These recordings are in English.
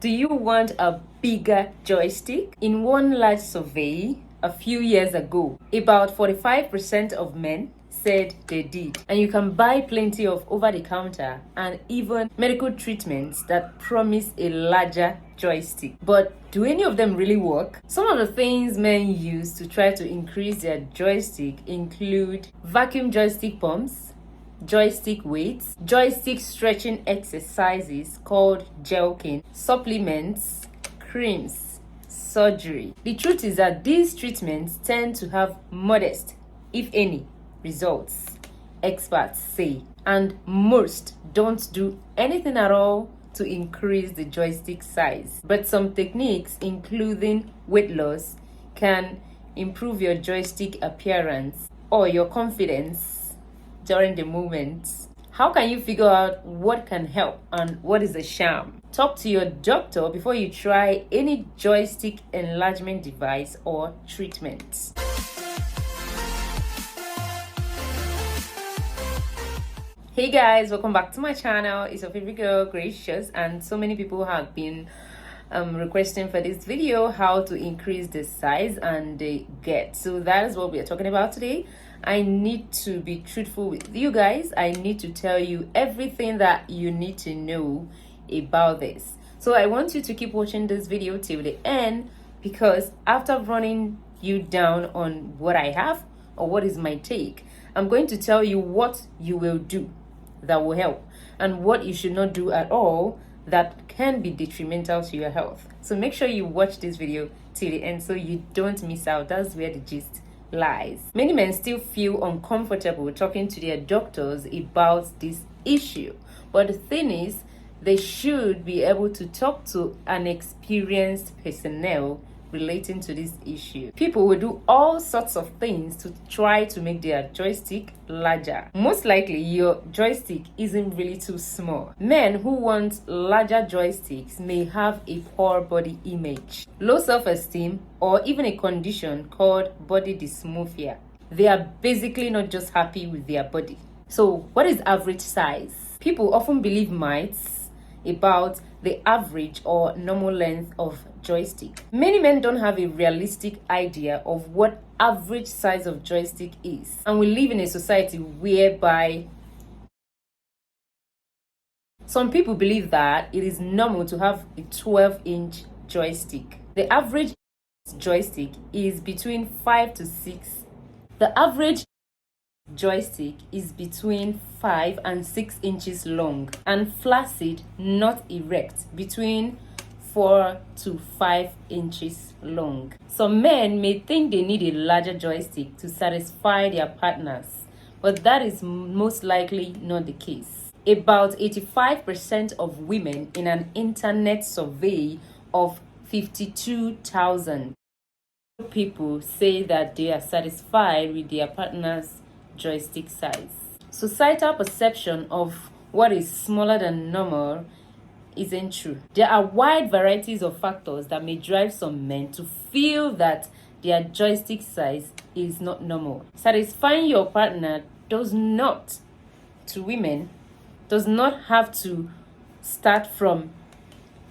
Do you want a bigger joystick? In one large survey a few years ago, about 45% of men said they did. And you can buy plenty of over-the-counter and even medical treatments that promise a larger joystick. But do any of them really work? Some of the things men use to try to increase their joystick include vacuum joystick pumps, joystick weights, joystick stretching exercises called jelking, supplements, creams, surgery. The truth is that these treatments tend to have modest, if any, results, experts say, and most don't do anything at all to increase the joystick size. But some techniques, including weight loss, can improve your joystick appearance or your confidence during the movement. How can you figure out what can help and what is a sham? Talk to your doctor before you try any joystick enlargement device or treatment. Hey guys, welcome back to my channel. It's your favorite girl, Gracious, and so many people have been requesting for this video how to increase the size and the get. So that is what we are talking about today. I need to be truthful with you guys. I need to tell you everything that you need to know about this. So I want you to keep watching this video till the end, because after running you down on what I have or what is my take, I'm going to tell you what you will do that will help and what you should not do at all that can be detrimental to your health. So make sure you watch this video till the end so you don't miss out. That's where the gist lies. Many men still feel uncomfortable talking to their doctors about this issue, but the thing is, they should be able to talk to an experienced personnel relating to this issue. People will do all sorts of things to try to make their joystick larger. Most likely your joystick isn't really too small. Men who want larger joysticks may have a poor body image, low self-esteem, or even a condition called body dysmorphia. They are basically not just happy with their body. So what is average size? People often believe myths about the average or normal length of joystick. Many men don't have a realistic idea of what average size of joystick is, and we live in a society whereby some people believe that it is normal to have a 12-inch joystick. The average joystick is between 5 to 6. The average joystick is between 5 and 6 inches long and flaccid, not erect, between 4 to 5 inches long. Some men may think they need a larger joystick to satisfy their partners, but that is most likely not the case. About 85% of women in an internet survey of 52,000 people say that they are satisfied with their partner's joystick size. Societal perception of what is smaller than normal isn't true. There are wide varieties of factors that may drive some men to feel that their joystick size is not normal. Satisfying your partner does not have to start from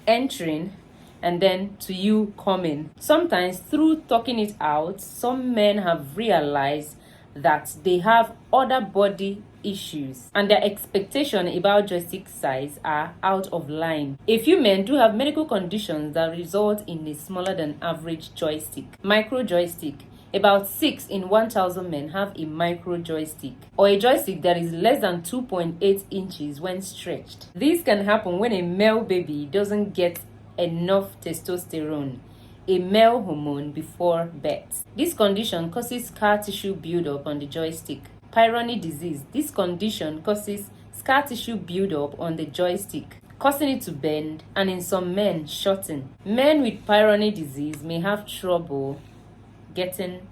entering and then to you coming. Sometimes through talking it out, some men have realized that they have other body issues and their expectation about joystick size are out of line. A few men do have medical conditions that result in a smaller than average joystick. Micro joystick. About 6 in 1,000 men have a micro joystick, or a joystick that is less than 2.8 inches when stretched. This can happen when a male baby doesn't get enough testosterone, a male hormone, before birth. This condition causes scar tissue buildup on the joystick. Peyronie disease. This condition causes scar tissue buildup on the joystick, causing it to bend and in some men shorten. Men with Peyronie disease may have trouble getting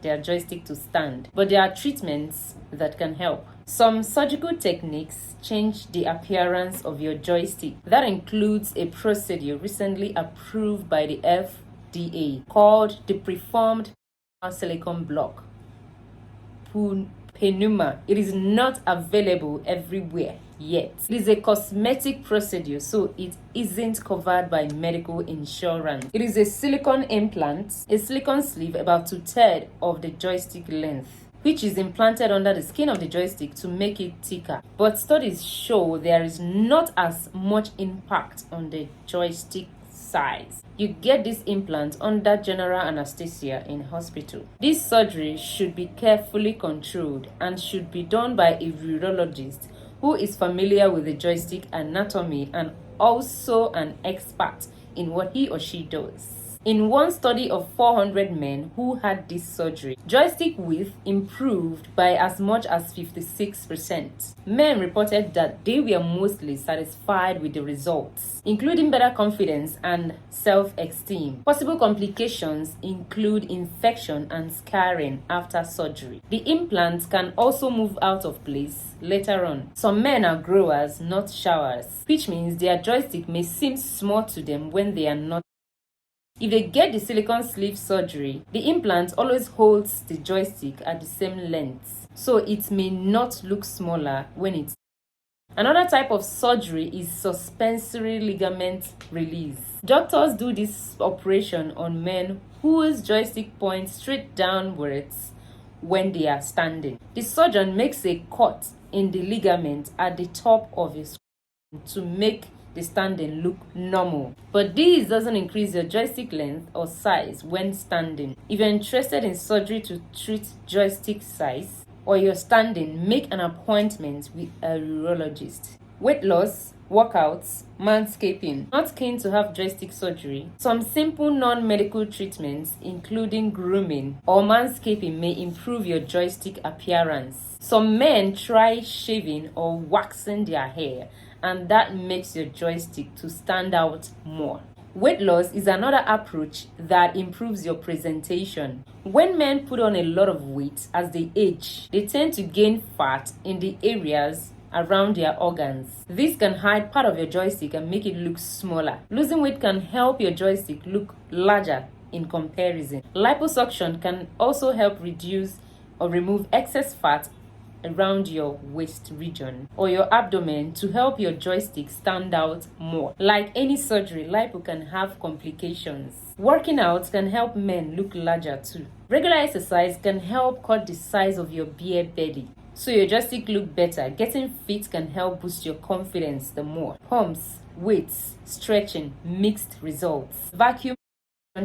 their joystick to stand, but there are treatments that can help. Some surgical techniques change the appearance of your joystick. That includes a procedure recently approved by the FDA called the preformed silicone block Henuma. It is not available everywhere yet. It is a cosmetic procedure, so it isn't covered by medical insurance. It is a silicone implant, a silicone sleeve about 2/3 of the joystick length, which is implanted under the skin of the joystick to make it thicker. But studies show there is not as much impact on the joystick size. You get this implant under general anesthesia in hospital. This surgery should be carefully controlled and should be done by a urologist who is familiar with the joystick anatomy and also an expert in what he or she does. In one study of 400 men who had this surgery, joystick width improved by as much as 56%. Men reported that they were mostly satisfied with the results, including better confidence and self-esteem. Possible complications include infection and scarring after surgery. The implants can also move out of place later on. Some men are growers, not showers, which means their joystick may seem small to them when they are not. If they get the silicone sleeve surgery, the implant always holds the joystick at the same length, so it may not look smaller when it's. Another type of surgery is suspensory ligament release. Doctors do this operation on men whose joystick points straight downwards when they are standing. The surgeon makes a cut in the ligament at the top of his to make the standing look normal. But this doesn't increase your joystick length or size when standing. If you're interested in surgery to treat joystick size or your standing, make an appointment with a urologist. Weight loss, workouts, manscaping. Not keen to have joystick surgery? Some simple non-medical treatments, including grooming or manscaping, may improve your joystick appearance. Some men try shaving or waxing their hair, and that makes your joystick to stand out more. Weight loss is another approach that improves your presentation. When men put on a lot of weight as they age, they tend to gain fat in the areas around their organs. This can hide part of your joystick and make it look smaller. Losing weight can help your joystick look larger in comparison. Liposuction can also help reduce or remove excess fat around your waist region or your abdomen to help your joystick stand out more. Like any surgery, lipo can have complications. Working out can help men look larger too. Regular exercise can help cut the size of your beer belly so your joystick look better. Getting fit can help boost your confidence the more. Pumps, weights, stretching, mixed results. Vacuum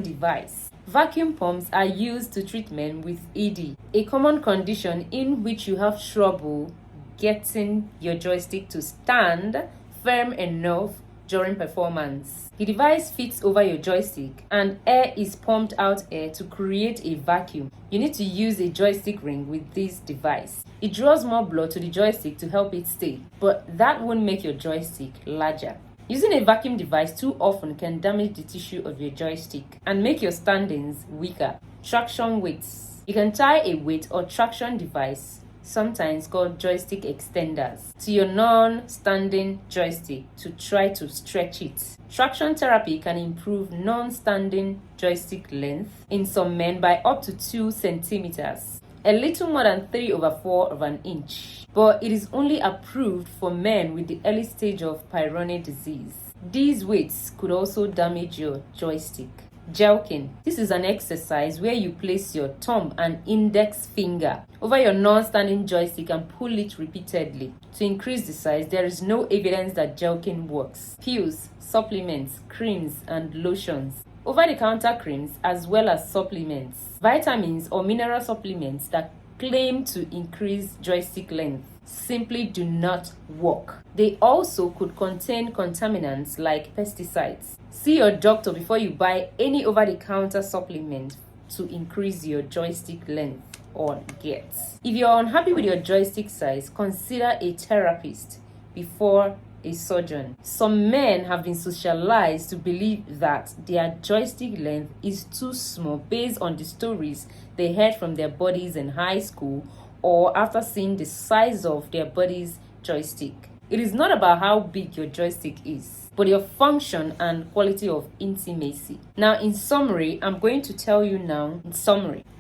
device. Vacuum pumps are used to treat men with ED, a common condition in which you have trouble getting your joystick to stand firm enough during performance. The device fits over your joystick and air is pumped out air to create a vacuum. You need to use a joystick ring with this device. It draws more blood to the joystick to help it stay, but that won't make your joystick larger. Using a vacuum device too often can damage the tissue of your joystick and make your standings weaker. Traction weights. You can tie a weight or traction device, sometimes called joystick extenders, to your non-standing joystick to try to stretch it. Traction therapy can improve non-standing joystick length in some men by up to 2 centimeters, a little more than 3/4 of an inch. But it is only approved for men with the early stage of Peyronie disease. These weights could also damage your joystick. Jelking. This is an exercise where you place your thumb and index finger over your non-standing joystick and pull it repeatedly. To increase the size, there is no evidence that jelking works. Pills, supplements, creams, and lotions. Over-the-counter creams as well as supplements. Vitamins or mineral supplements that claim to increase joystick length simply do not work. They also could contain contaminants like pesticides. See your doctor before you buy any over-the-counter supplement to increase your joystick length or girth. If you're unhappy with your joystick size, consider a therapist before a surgeon. Some men have been socialized to believe that their joystick length is too small based on the stories they heard from their buddies in high school or after seeing the size of their buddy's joystick. It is not about how big your joystick is, but your function and quality of intimacy. Now, in summary, I'm going to tell you now,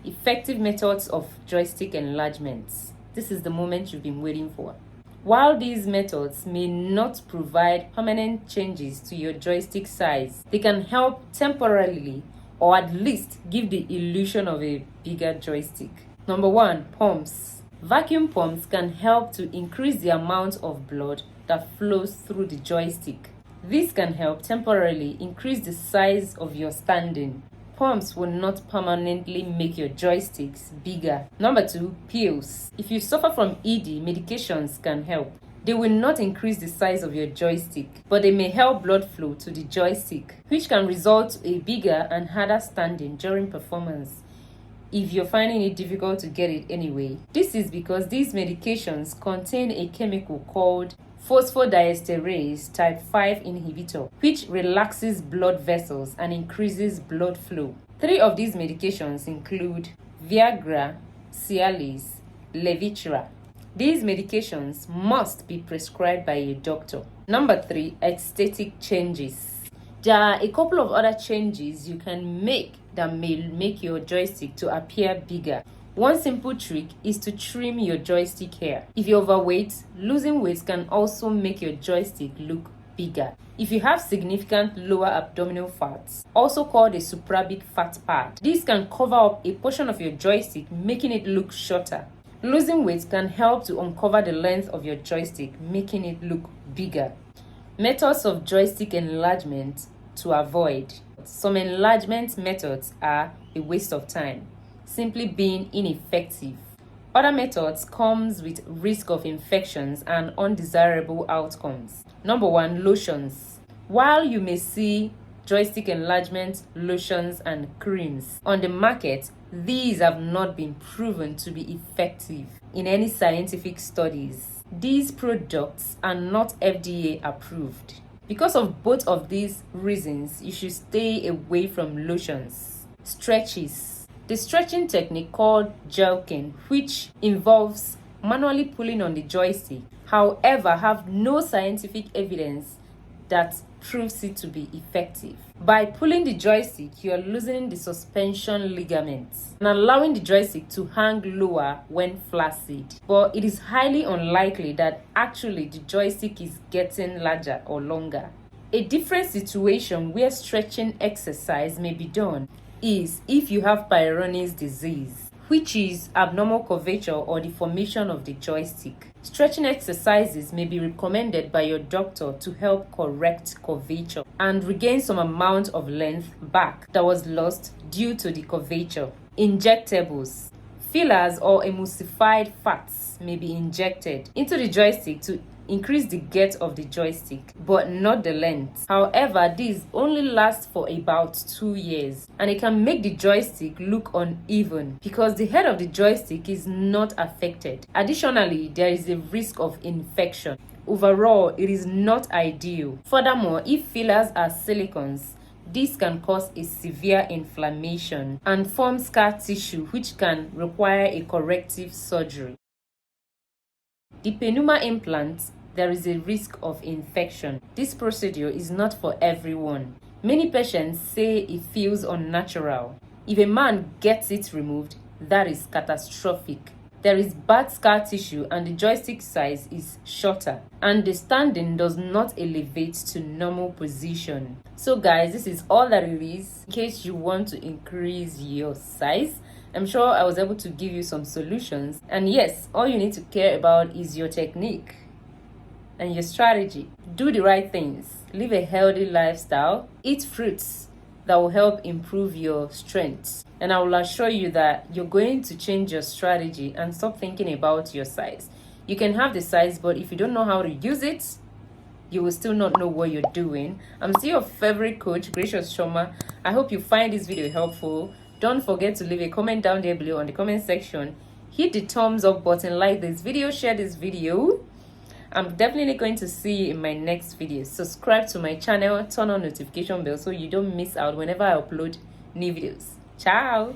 effective methods of joystick enlargements. this is the moment you've been waiting for. While these methods may not provide permanent changes to your joystick size, they can help temporarily or at least give the illusion of a bigger joystick. Number 1, pumps. Vacuum pumps can help to increase the amount of blood that flows through the joystick. This can help temporarily increase the size of your standing. Pumps will not permanently make your joysticks bigger. Number 2, pills. If you suffer from ED, medications can help. They will not increase the size of your joystick, but they may help blood flow to the joystick, which can result to a bigger and harder standing during performance if you're finding it difficult to get it anyway. This is because these medications contain a chemical called phosphodiesterase type 5 inhibitor, which relaxes blood vessels and increases blood flow. 3 of these medications include Viagra, Cialis, Levitra. These medications must be prescribed by a doctor. Number 3, aesthetic changes. There are a couple of other changes you can make that may make your joystick to appear bigger. One simple trick is to trim your joystick hair. If you're overweight, losing weight can also make your joystick look bigger. If you have significant lower abdominal fats, also called a suprabic fat pad, this can cover up a portion of your joystick, making it look shorter. Losing weight can help to uncover the length of your joystick, making it look bigger. Methods of joystick enlargement to avoid. Some enlargement methods are a waste of time, simply being ineffective. Other methods comes with risk of infections and undesirable outcomes. Number 1, lotions. While you may see joystick enlargement lotions and creams on the market, these have not been proven to be effective in any scientific studies. These products are not FDA approved. Because of both of these reasons, you should stay away from lotions. Stretches. The stretching technique called jerking, which involves manually pulling on the joystick, however, have no scientific evidence that proves it to be effective. By pulling the joystick, you are loosening the suspension ligaments and allowing the joystick to hang lower when flaccid. But it is highly unlikely that actually the joystick is getting larger or longer. A different situation where stretching exercise may be done is if you have Peyronie's disease, which is abnormal curvature or deformation of the joystick. Stretching exercises may be recommended by your doctor to help correct curvature and regain some amount of length back that was lost due to the curvature. Injectables. Fillers or emulsified fats may be injected into the joystick to increase the girth of the joystick, but not the length. However, these only last for about 2 years, and it can make the joystick look uneven because the head of the joystick is not affected. Additionally, there is a risk of infection. Overall, it is not ideal. Furthermore, if fillers are silicones, this can cause a severe inflammation and form scar tissue, which can require a corrective surgery. The penuma implant, there is a risk of infection. This procedure is not for everyone. Many patients say it feels unnatural. If a man gets it removed, that is catastrophic. There is bad scar tissue and the joystick size is shorter, and the standing does not elevate to normal position. So guys, this is all that it is. In case you want to increase your size, I'm sure I was able to give you some solutions. And yes, all you need to care about is your technique and your strategy. Do the right things. Live a healthy lifestyle. Eat fruits that will help improve your strength. And I will assure you that you're going to change your strategy and stop thinking about your size. You can have the size, but if you don't know how to use it, you will still not know what you're doing. I'm still your favorite coach, Gracious Chioma. I hope you find this video helpful. Don't forget to leave a comment down there below on the comment section. Hit the thumbs up button, like this video, share this video. I'm definitely going to see you in my next video. Subscribe to my channel, turn on notification bell so you don't miss out whenever I upload new videos. Ciao.